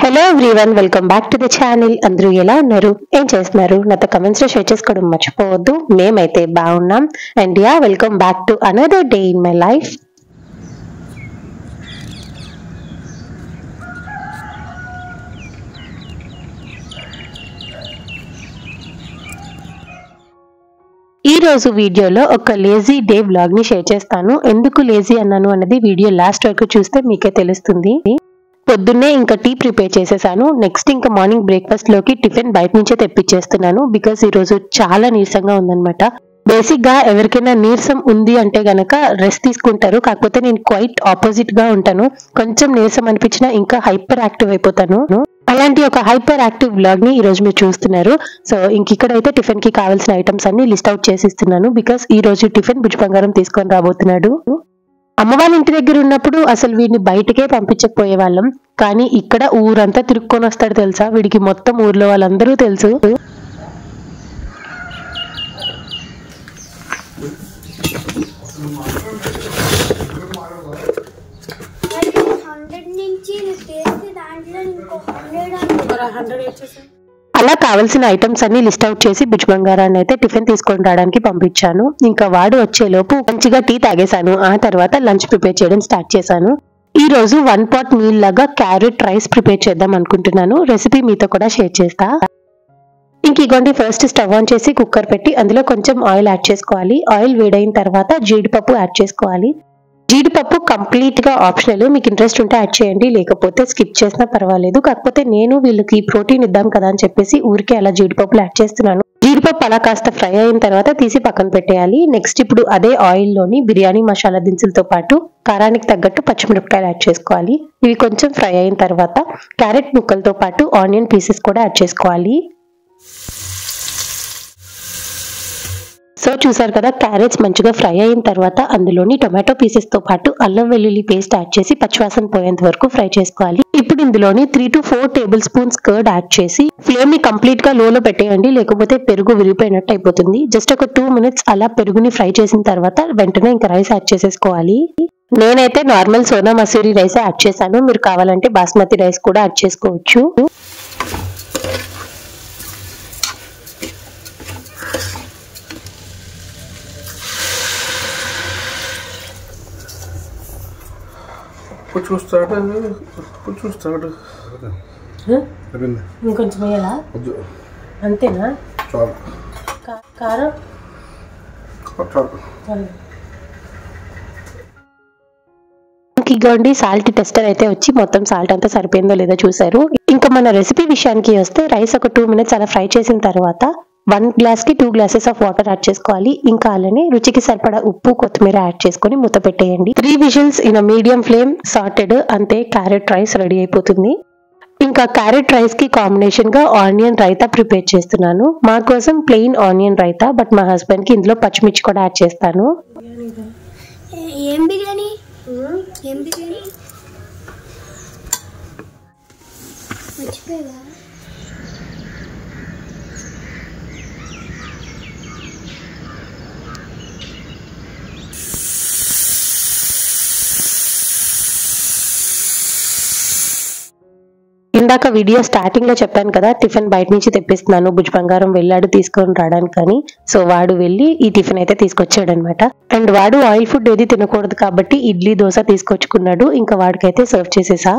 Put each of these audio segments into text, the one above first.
Hello everyone, welcome back to the channel. అందరూ ఎలా ఉన్నారు, ఏం చేస్తున్నారు? నాతో కమెంట్స్ లో షేర్ చేసుకోవడం మర్చిపోవద్దు. మేమైతే బాగున్నాం. And welcome back to another day in my life. ఈ రోజు వీడియోలో ఒక లేజీ డే వ్లాగ్ ని షేర్ చేస్తాను. ఎందుకు లేజీ అన్నాను అన్నది వీడియో లాస్ట్ వరకు చూస్తే మీకే తెలుస్తుంది. పొద్దున్నే ఇంకా టీ ప్రిపేర్ చేసేసాను. నెక్స్ట్ ఇంకా మార్నింగ్ బ్రేక్ఫాస్ట్ లోకి టిఫిన్ బయట నుంచే తెప్పించేస్తున్నాను. బికాస్ ఈ రోజు చాలా నీరసంగా ఉందన్నమాట. బేసిక్ గా ఎవరికైనా నీరసం ఉంది అంటే గనక రెస్ట్ తీసుకుంటారు. కాకపోతే నేను క్వైట్ ఆపోజిట్ గా ఉంటాను. కొంచెం నీరసం అనిపించినా ఇంకా హైపర్ యాక్టివ్ అయిపోతాను. అలాంటి ఒక హైపర్ యాక్టివ్ వ్లాగ్ ని ఈ రోజు మీరు చూస్తున్నారు. సో ఇక్కడైతే టిఫిన్ కి కావాల్సిన ఐటమ్స్ అన్ని లిస్ట్ అవుట్ చేసి ఇస్తున్నాను. బికాస్ ఈ రోజు టిఫిన్ బుజ్జి బంగారం తీసుకొని రాబోతున్నాడు. అమ్మ వాళ్ళ ఇంటి దగ్గర ఉన్నప్పుడు అసలు వీడిని బయటకే పంపించకపోయే వాళ్ళం. కానీ ఇక్కడ ఊరంతా తిరుక్కొని వస్తాడు తెలుసా. వీడికి మొత్తం ఊర్లో వాళ్ళందరూ తెలుసు. అలా కావాల్సిన ఐటమ్స్ అన్ని లిస్ట్ అవుట్ చేసి బుజ్జి బంగారాన్ని అయితే టిఫిన్ తీసుకొని రావడానికి పంపించాను. ఇంకా వాడు వచ్చేలోపు మంచిగా టీ తాగేశాను. ఆ తర్వాత లంచ్ ప్రిపేర్ చేయడం స్టార్ట్ చేశాను. ఈ రోజు 1 pot మీల్ లాగా క్యారెట్ రైస్ ప్రిపేర్ చేద్దాం అనుకుంటున్నాను. రెసిపీ మీతో కూడా షేర్ చేస్తా. ఇగోండి, ఫస్ట్ స్టవ్ ఆన్ చేసి కుక్కర్ పెట్టి అందులో కొంచెం ఆయిల్ యాడ్ చేసుకోవాలి. ఆయిల్ వేడైన తర్వాత జీడిపప్పు యాడ్ చేసుకోవాలి. జీడిపప్పు కంప్లీట్ గా ఆప్షనల్. మీకు ఇంట్రెస్ట్ ఉంటే యాడ్ చేయండి, లేకపోతే స్కిప్ చేసినా పర్వాలేదు. కాకపోతే నేను వీళ్ళకి ప్రోటీన్ ఇద్దాం కదా అని చెప్పేసి ఊరికే అలా జీడిపప్పులు యాడ్ చేస్తున్నాను. జీడిపప్పు అలా కాస్త ఫ్రై అయిన తర్వాత తీసి పక్కన పెట్టేయాలి. నెక్స్ట్ ఇప్పుడు అదే ఆయిల్ లోని బిర్యానీ మసాలా దినుసులతో పాటు కారానికి తగ్గట్టు పచ్చిమిరపకాయలు యాడ్ చేసుకోవాలి. ఇవి కొంచెం ఫ్రై అయిన తర్వాత క్యారెట్ ముక్కలతో పాటు ఆనియన్ పీసెస్ కూడా యాడ్ చేసుకోవాలి. సో చూసారు కదా, క్యారెట్స్ మంచిగా ఫ్రై అయిన తర్వాత అందులోని టొమాటో పీసెస్ తో పాటు అల్లం వెల్లుల్లి పేస్ట్ యాడ్ చేసి పచ్చివాసన పోయేంత వరకు ఫ్రై చేసుకోవాలి. ఇప్పుడు ఇందులోని 3 to 4 tablespoons కర్డ్ యాడ్ చేసి ఫ్లేమ్ ని కంప్లీట్ గా లోలో పెట్టేయండి, లేకపోతే పెరుగు విరిగిపోయినట్టు అయిపోతుంది. జస్ట్ ఒక 2 minutes అలా పెరుగుని ఫ్రై చేసిన తర్వాత వెంటనే ఇంకా రైస్ యాడ్ చేసేసుకోవాలి. నేనైతే normal Sona Masoori rice add చేశాను. మీరు కావాలంటే బాస్మతి రైస్ కూడా యాడ్ చేసుకోవచ్చు. చూస్తాడు ఇంకొంచెం వేయాలా? అంతేనా? కారం ఇగోండి, సాల్ట్ టెస్టర్ అయితే వచ్చి మొత్తం సాల్ట్ అంతా సరిపోయిందో లేదో చూసారు. ఇంకా మన రెసిపీ విషయానికి వస్తే రైస్ ఒక 2 minutes అలా ఫ్రై చేసిన తర్వాత 1 glass కి 2 glasses ఆఫ్ వాటర్ యాడ్ చేసుకోవాలి. ఇంకా అలానే రుచికి సరిపడా ఉప్పు, కొత్తిమీర యాడ్ చేసుకుని మూత పెట్టేయండి. 3 whistles in medium flame, sorted. అంతే, క్యారెట్ రైస్ రెడీ అయిపోతుంది. ఇంకా క్యారెట్ రైస్ కి కాంబినేషన్ గా ఆనియన్ రైతా ప్రిపేర్ చేస్తున్నాను. మా కోసం ప్లెయిన్ ఆనియన్ రైతా, బట్ మా హస్బెండ్ కి ఇందులో పచ్చిమిర్చి కూడా యాడ్ చేస్తాను. ఇందాక వీడియో స్టార్టింగ్ లో చెప్పాను కదా, టిఫిన్ బయట నుంచి తెప్పిస్తున్నాను. బుజ్జి బంగారం వెళ్ళాడు తీసుకొని రావడానికి. కానీ సో వాడు వెళ్ళి ఈ టిఫిన్ అయితే తీసుకొచ్చాడు అనమాట. అండ్ వాడు ఆయిల్ ఫుడ్ ఏది తినకూడదు కాబట్టి ఇడ్లీ, దోశ తీసుకొచ్చుకున్నాడు. ఇంకా వాడికైతే సర్వ్ చేసేసా.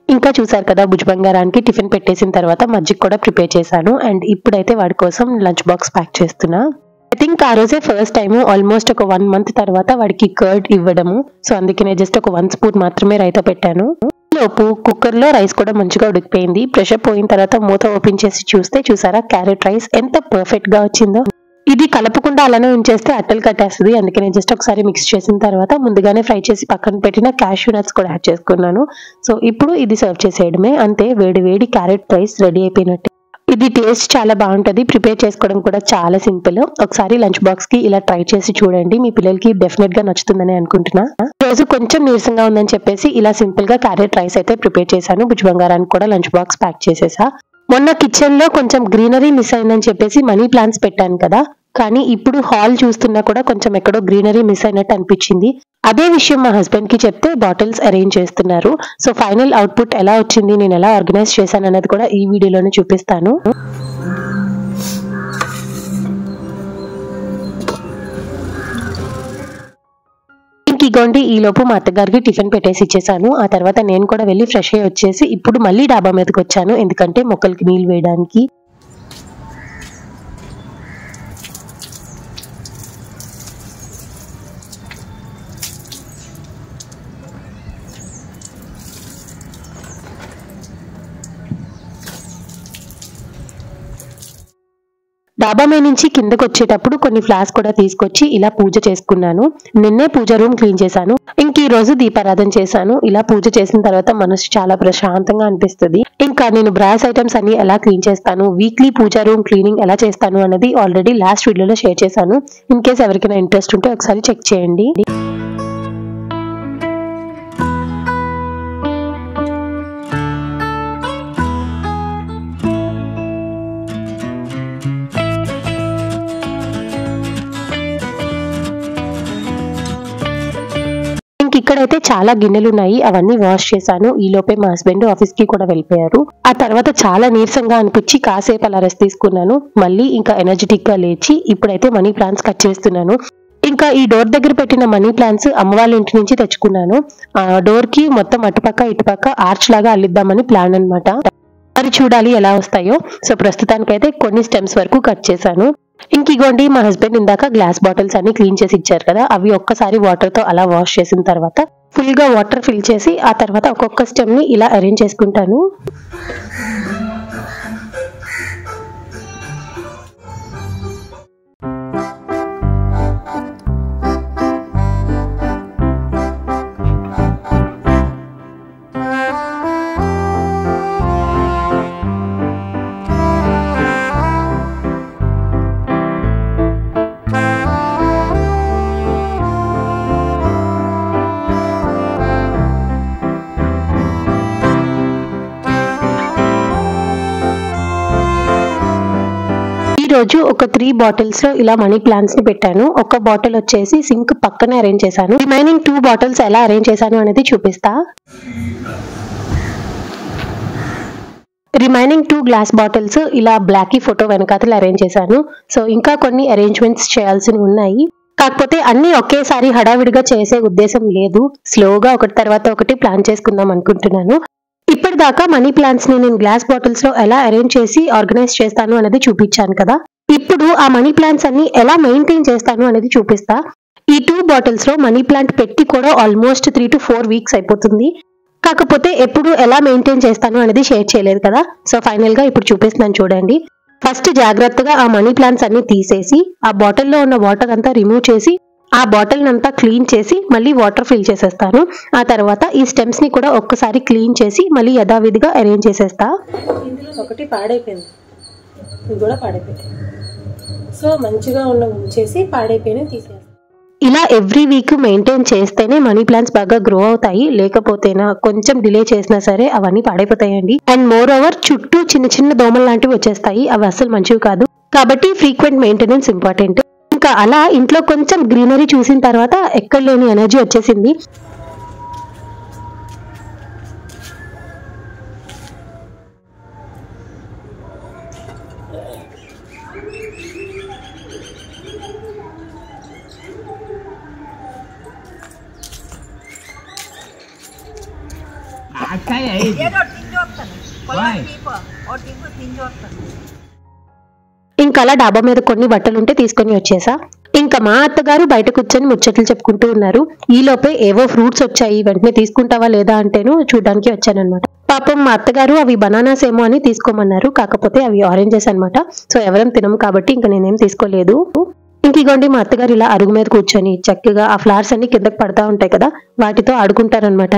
ఇంకా చూసారు కదా, బుజ్జి బంగారానికి టిఫిన్ పెట్టేసిన తర్వాత మజ్జిగ కూడా ప్రిపేర్ చేశాను. అండ్ ఇప్పుడైతే వాడి కోసం లంచ్ బాక్స్ ప్యాక్ చేస్తున్నా. ఐ థింక్ ఆ రోజే ఫస్ట్ టైం ఆల్మోస్ట్ ఒక 1 month తర్వాత వాడికి కర్డ్ ఇవ్వడము. సో అందుకనే జస్ట్ ఒక 1 spoon మాత్రమే రైతా పెట్టాను. లోపు కుక్కర్ లో రైస్ కూడా మంచిగా ఉడికిపోయింది. ప్రెషర్ పోయిన తర్వాత మూత ఓపెన్ చేసి చూస్తే చూసారా క్యారెట్ రైస్ ఎంత పర్ఫెక్ట్ గా వచ్చిందో. ఇది కలపకుండా అలానే ఉంచేస్తే అట్టలు కట్టేస్తుంది. అందుకే నేను జస్ట్ ఒకసారి మిక్స్ చేసిన తర్వాత ముందుగానే ఫ్రై చేసి పక్కన పెట్టిన క్యాష్యూ నట్స్ కూడా యాడ్ చేసుకున్నాను. సో ఇప్పుడు ఇది సర్వ్ చేసేయడమే. అంతే, వేడి వేడి క్యారెట్ రైస్ రెడీ అయిపోయినట్టు. ఇది టేస్ట్ చాలా బాగుంటది. ప్రిపేర్ చేసుకోవడం కూడా చాలా సింపుల్. ఒకసారి లంచ్ బాక్స్ కి ఇలా ట్రై చేసి చూడండి. మీ పిల్లలకి డెఫినెట్ గా నచ్చుతుందని అనుకుంటున్నా. రోజు కొంచెం నీరసంగా ఉందని చెప్పేసి ఇలా సింపుల్ గా క్యారెట్ రైస్ అయితే ప్రిపేర్ చేశాను. బుజ్జి బంగారానికి కూడా లంచ్ బాక్స్ ప్యాక్ చేసేసా. మొన్న కిచెన్ లో కొంచెం గ్రీనరీ మిస్ అయిందని చెప్పేసి మనీ ప్లాంట్స్ పెట్టాను కదా, కానీ ఇప్పుడు హాల్ చూస్తున్నా కూడా కొంచెం ఎక్కడో గ్రీనరీ మిస్ అయినట్టు అనిపించింది. అదే విషయం మా హస్బెండ్ కి చెప్తే బాటిల్స్ అరేంజ్ చేస్తున్నారు. సో ఫైనల్ అవుట్పుట్ ఎలా వచ్చింది, నేను ఎలా ఆర్గనైజ్ చేశాను అనేది కూడా ఈ వీడియోలోనే చూపిస్తాను. ఇగోండి, ఈ లోపు మా అత్తగారికి టిఫిన్ పెట్టేసి ఇచ్చేసాను. ఆ తర్వాత నేను కూడా వెళ్ళి ఫ్రెష్ అయ్యి వచ్చేసి ఇప్పుడు మళ్ళీ డాబా మీదకి వచ్చాను. ఎందుకంటే మొక్కలకి నీళ్ళు వేయడానికి. డాబా మీద నుంచి కిందకు వచ్చేటప్పుడు కొన్ని ఫ్లాస్ కూడా తీసుకొచ్చి ఇలా పూజ చేసుకున్నాను. నిన్నే పూజ రూమ్ క్లీన్ చేశాను. ఇంక ఈ రోజు దీపారాధన చేశాను. ఇలా పూజ చేసిన తర్వాత మనసు చాలా ప్రశాంతంగా అనిపిస్తుంది. ఇంకా నేను బ్రాస్ ఐటమ్స్ అన్ని ఎలా క్లీన్ చేస్తాను, వీక్లీ పూజ రూమ్ క్లీనింగ్ ఎలా చేస్తాను అనేది ఆల్రెడీ లాస్ట్ వీడియోలో షేర్ చేశాను. ఇన్ కేస్ ఎవరికైనా ఇంట్రెస్ట్ ఉంటే ఒకసారి చెక్ చేయండి. ఇక్కడైతే చాలా గిన్నెలు ఉన్నాయి, అవన్నీ వాష్ చేశాను. ఈ లోపే మా హస్బెండ్ ఆఫీస్ కి కూడా వెళ్ళిపోయారు. ఆ తర్వాత చాలా నీరసంగా అనిపించి కాసేపు అలా రెస్ట్ తీసుకున్నాను. మళ్ళీ ఇంకా ఎనర్జెటిక్ గా లేచి ఇప్పుడైతే మనీ ప్లాంట్స్ కట్ చేస్తున్నాను. ఇంకా ఈ డోర్ దగ్గర పెట్టిన మనీ ప్లాంట్స్ అమ్మ వాళ్ళ ఇంటి నుంచి తెచ్చుకున్నాను. ఆ డోర్ కి మొత్తం అటుపక్క ఇటుపక్క ఆర్చ్ లాగా అల్లిద్దామని ప్లాన్ అన్నమాట. మరి చూడాలి ఎలా వస్తాయో. సో ప్రస్తుతానికైతే కొన్ని స్టెమ్స్ వరకు కట్ చేశాను. ఇంకిగోండి, మా హస్బెండ్ ఇందాక గ్లాస్ బాటిల్స్ అన్ని క్లీన్ చేసి ఇచ్చారు కదా, అవి ఒక్కసారి వాటర్ తో అలా వాష్ చేసిన తర్వాత ఫుల్ గా వాటర్ ఫిల్ చేసి ఆ తర్వాత ఒక్కొక్క స్టెమ్ ని ఇలా అరేంజ్ చేసుకుంటాను. రోజు ఒక 3 బాటిల్స్ లో ఇలా మనీ ప్లాంట్స్ ని పెట్టాను. ఒక బాటిల్ వచ్చేసి సింక్ పక్కనే అరేంజ్ చేశాను. రిమైనింగ్ 2 బాటిల్స్ ఎలా అరేంజ్ చేశాను అనేది చూపిస్తా. రిమైనింగ్ 2 గ్లాస్ బాటిల్స్ ఇలా బ్లాకీ ఫోటో వెనకాతలు అరేంజ్ చేశాను. సో ఇంకా కొన్ని అరేంజ్మెంట్స్ చేయాల్సి ఉన్నాయి. కాకపోతే అన్ని ఒకేసారి హడావిడిగా చేసే ఉద్దేశం లేదు. స్లోగా ఒకటి తర్వాత ఒకటి ప్లాన్ చేసుకుందాం అనుకుంటున్నాను. ఇప్పటిదాకా మనీ ప్లాంట్స్ ని నేను గ్లాస్ బాటిల్స్ లో ఎలా అరేంజ్ చేసి ఆర్గనైజ్ చేస్తాను అనేది చూపించాను కదా. ఇప్పుడు ఆ మనీ ప్లాంట్స్ అన్ని ఎలా మెయింటైన్ చేస్తాను అనేది చూపిస్తా. ఈ 2 బాటిల్స్ లో మనీ ప్లాంట్ పెట్టి కూడా ఆల్మోస్ట్ 3 to 4 వీక్స్ అయిపోతుంది. కాకపోతే ఎప్పుడు ఎలా మెయింటైన్ చేస్తాను అనేది షేర్ చేయలేదు కదా. సో ఫైనల్ గా ఇప్పుడు చూపిస్తున్నాను చూడండి. ఫస్ట్ జాగ్రత్తగా ఆ మనీ ప్లాంట్స్ అన్ని తీసేసి ఆ బాటిల్లో ఉన్న వాటర్ అంతా రిమూవ్ చేసి ఆ బాటిల్ అంతా క్లీన్ చేసి మళ్ళీ వాటర్ ఫిల్ చేసేస్తాను. ఆ తర్వాత ఈ స్టెమ్స్ ని కూడా ఒక్కసారి క్లీన్ చేసి మళ్ళీ యథావిధిగా అరేంజ్ చేసేస్తా. ఒకటి పాడైపోయింది, ఇది కూడా పాడైపోయింది. సో మంచిగా ఉన్న ఉంచేసి పాడైపోయిన తీసేస్తాను. ఇలా ఎవ్రీ వీక్ మెయింటైన్ చేస్తేనే మనీ ప్లాంట్స్ బాగా గ్రో అవుతాయి. లేకపోతేనా కొంచెం డిలే చేసినా సరే అవన్నీ పాడైపోతాయండి. అండ్ మోర్ ఓవర్ చుట్టూ చిన్న చిన్న దోమలు లాంటివి వచ్చేస్తాయి. అవి అసలు మంచివి కాదు. కాబట్టి ఫ్రీక్వెంట్ మెయింటెనెన్స్ ఇంపార్టెంట్. ఇంకా అలా ఇంట్లో కొంచెం గ్రీనరీ చూసిన తర్వాత ఎక్కడ లేని ఎనర్జీ వచ్చేసింది. ఇంకా అలా డాబా మీద కొన్ని బట్టలు ఉంటే తీసుకొని వచ్చేసా. ఇంకా మా అత్తగారు బయట కూర్చొని ముచ్చట్లు చెప్పుకుంటూ ఉన్నారు. ఈ లోపే ఏవో ఫ్రూట్స్ వచ్చాయి, వెంటనే తీసుకుంటావా లేదా అంటేను చూడడానికి వచ్చానన్నమాట. పాపం మా అత్తగారు అవి బనానాస్ ఏమో అని తీసుకోమన్నారు, కాకపోతే అవి ఆరెంజెస్ అన్నమాట. సో ఎవరం తినము కాబట్టి ఇంకా నేనేం తీసుకోలేదు. ఇంకిగోండి మా అత్తగారు ఇలా అరుగు మీద కూర్చొని చక్కగా ఆ ఫ్లవర్స్ అన్ని కిందకి పడతా ఉంటాయి కదా, వాటితో ఆడుకుంటారనమాట.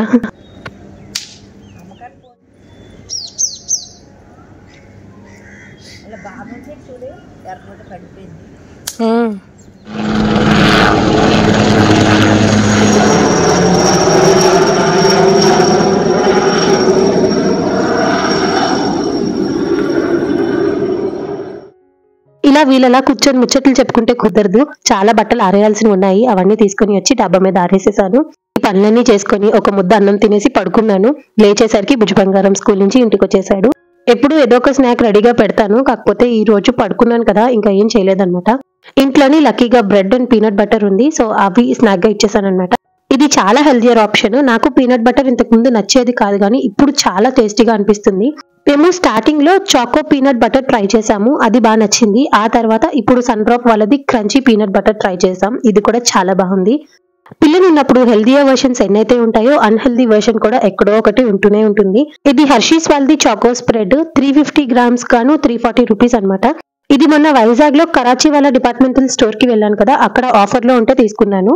ఇలా వీళ్ళలా కూర్చొని ముచ్చట్లు చెప్పుకుంటే కుదరదు, చాలా బట్టలు ఆరేయాల్సినవి ఉన్నాయి. అవన్నీ తీసుకొని వచ్చి డబ్బా మీద ఆరేసేసాను. ఈ పనులన్నీ చేసుకొని ఒక ముద్ద అన్నం తినేసి పడుకున్నాను. లేచేసరికి భుజ బంగారం స్కూల్ నుంచి ఇంటికి వచ్చేసాడు. ఎప్పుడు ఏదో ఒక స్నాక్ రెడీగా పెడతాను, కాకపోతే ఈ రోజు పడుకున్నాను కదా ఇంకా ఏం చేయలేదన్నమాట. ఇంట్లోని లక్కీగా బ్రెడ్ అండ్ పీనట్ బటర్ ఉంది, సో అవి స్నాక్ గా ఇచ్చేసాను అనమాట. ఇది చాలా హెల్దియర్ ఆప్షన్. నాకు పీనట్ బటర్ ఇంతకు ముందు నచ్చేది కాదు, కానీ ఇప్పుడు చాలా టేస్టీగా అనిపిస్తుంది. మేము స్టార్టింగ్ లో చాకో పీనట్ బటర్ ట్రై చేసాము, అది బాగా నచ్చింది. ఆ తర్వాత ఇప్పుడు సన్ డ్రాప్ వాళ్ళది క్రంచీ పీనట్ బటర్ ట్రై చేసాం, ఇది కూడా చాలా బాగుంది. పిల్లలు ఉన్నప్పుడు హెల్దియర్ వర్షన్స్ ఎన్నైతే ఉంటాయో అన్హెల్దీ వర్షన్ కూడా ఎక్కడో ఒకటి ఉంటూనే ఉంటుంది. ఇది హర్షీస్ వాళ్ళది చాకో స్ప్రెడ్ 350 గ్రామ్స్ గాను 340 రూపీస్ అనమాట. ఇది మొన్న వైజాగ్ లో కరాచీ వాళ్ళ డిపార్ట్మెంటల్ స్టోర్ కి వెళ్ళాను కదా, అక్కడ ఆఫర్ లో ఉంటే తీసుకున్నాను.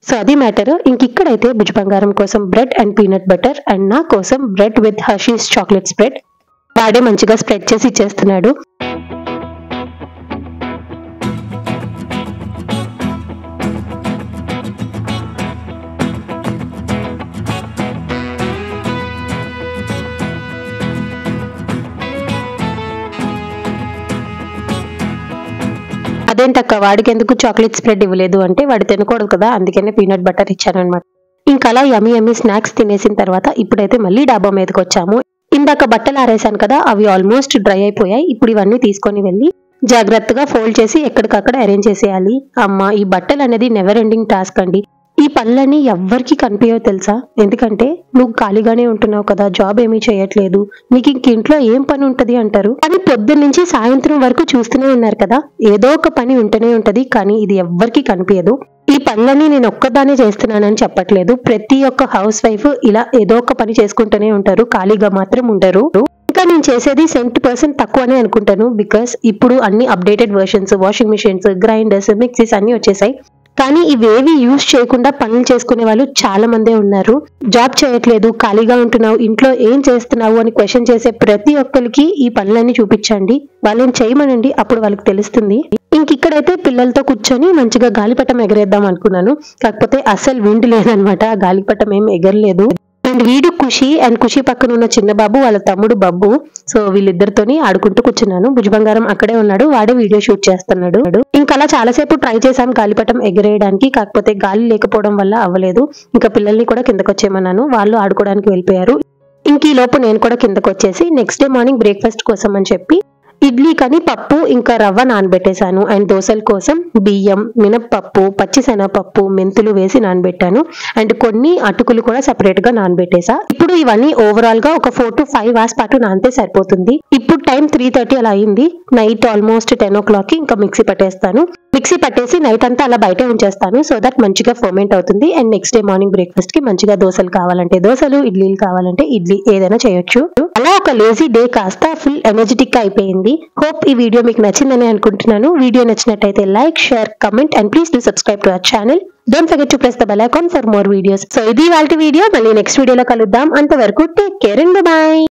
సో అది మ్యాటర్. ఇంకిక్కడైతే భుజ బంగారం కోసం bread and peanut butter and నా కోసం bread with Hershey's chocolate spread. వాడే మంచిగా స్ప్రెడ్ చేసి ఇచ్చేస్తున్నాడు. అదేంటక్క వాడికి ఎందుకు చాక్లెట్ స్ప్రెడ్ ఇవ్వలేదు అంటే, వాడు తినకూడదు కదా, అందుకనే పీనట్ బటర్ ఇచ్చాను అనమాట. ఇంకా అలా యమ్మీ స్నాక్స్ తినేసిన తర్వాత ఇప్పుడైతే మళ్ళీ డాబా మీదకి వచ్చాము. ఇందాక బట్టలు ఆరేసాను కదా, అవి ఆల్మోస్ట్ డ్రై అయిపోయాయి. ఇప్పుడు ఇవన్నీ తీసుకొని వెళ్ళి జాగ్రత్తగా ఫోల్డ్ చేసి ఎక్కడికక్కడ అరేంజ్ చేసేయాలి. అమ్మ ఈ బట్టలు అనేది నెవర్ ఎండింగ్ టాస్క్ అండి. ఈ పనులన్నీ ఎవ్వరికి కనిపించవు తెలుసా, ఎందుకంటే నువ్వు ఖాళీగానే ఉంటున్నావు కదా, జాబ్ ఏమీ చేయట్లేదు, నీకు ఇంక ఇంట్లో ఏం పని ఉంటది అంటారు. కానీ పొద్దున్న నుంచి సాయంత్రం వరకు చూస్తూనే ఉన్నారు కదా, ఏదో ఒక పని ఉంటూనే ఉంటది, కానీ ఇది ఎవ్వరికి కనిపించదు. ఈ పనులన్నీ నేను ఒక్కదానే చేస్తున్నానని చెప్పట్లేదు, ప్రతి ఒక్క హౌస్ వైఫ్ ఇలా ఏదో ఒక పని చేసుకుంటూనే ఉంటారు, ఖాళీగా మాత్రం ఉండరు. ఇంకా నేను చేసేది 70% తక్కువనే అనుకుంటాను, బికాస్ ఇప్పుడు అన్ని updated versions, washing machines, grinders, mixies అన్ని వచ్చేసాయి. కానీ ఇవేవి యూజ్ చేయకుండా పనులు చేసుకునే వాళ్ళు చాలా మందే ఉన్నారు. జాబ్ చేయట్లేదు, ఖాళీగా ఉంటున్నావు, ఇంట్లో ఏం చేస్తున్నావు అని క్వశ్చన్ చేసే ప్రతి ఒక్కరికి ఈ పనులన్నీ చూపించండి, వాళ్ళని చేయమనండి, అప్పుడు వాళ్ళకి తెలుస్తుంది. ఇంకిక్కడైతే పిల్లలతో కూర్చొని మంచిగా గాలిపటం ఎగరేద్దాం అనుకున్నాను, కాకపోతే అసలు విండ్ లేదనమాట, గాలిపటం ఏం ఎగరలేదు. అండ్ వీడు ఖుషి, అండ్ ఖుషి పక్కన ఉన్న చిన్న బాబు వాళ్ళ తమ్ముడు బబ్బు. సో వీళ్ళిద్దరితోని ఆడుకుంటూ కూర్చున్నాను. భుజ బంగారం అక్కడే ఉన్నాడు, వాడే వీడియో షూట్ చేస్తున్నాడు. ఇంకా అలా చాలాసేపు ట్రై చేశాను గాలిపటం ఎగరేయడానికి, కాకపోతే గాలి లేకపోవడం వల్ల అవ్వలేదు. ఇంకా పిల్లల్ని కూడా కిందకు వచ్చేయమన్నాను, వాళ్ళు ఆడుకోవడానికి వెళ్ళిపోయారు. ఇంక ఈ లోపు నేను కూడా కిందకు వచ్చేసి నెక్స్ట్ డే మార్నింగ్ బ్రేక్ఫాస్ట్ కోసం అని చెప్పి ఇడ్లీ కని పప్పు ఇంకా రవ్వ నానబెట్టేశాను. అండ్ దోశల కోసం బియ్యం, మినప్పప్పు, పచ్చిశనగపప్పు, మెంతులు వేసి నానబెట్టాను. అండ్ కొన్ని అటుకులు కూడా సెపరేట్ గా నానబెట్టేసా. ఇప్పుడు ఇవన్నీ ఓవరాల్ గా ఒక 4 to 5 hours పాటు నానితే సరిపోతుంది. ఇప్పుడు టైం 3:30 అలా అయింది. నైట్ ఆల్మోస్ట్ 10 o'clock కి ఇంకా మిక్సీ పట్టేస్తాను. మిక్సీ పట్టేసి నైట్ అంతా అలా బయట ఉంచేస్తాను, సో దట్ మంచిగా ఫర్మెంట్ అవుతుంది. And next day morning breakfast కి మంచిగా దోశలు కావాలంటే దోశలు, ఇడ్లీలు కావాలంటే ఇడ్లీ, ఏదైనా చేయొచ్చు. అలా ఒక లేజీ డే కాస్త ఫుల్ ఎనర్జెటిక్ గా అయిపోయింది. హోప్ ఈ వీడియో మీకు నచ్చిందని అనుకుంటున్నాను. వీడియో నచ్చినట్టయితే like, share, comment and please do subscribe to our channel. Don't forget to press the bell icon for more videos. So ఇది ఇవాల్టి వీడియో, మళ్ళీ నెక్స్ట్ వీడియోలో కలుద్దాం. అంతవరకు టేక్ కేర్ అండ్ బై.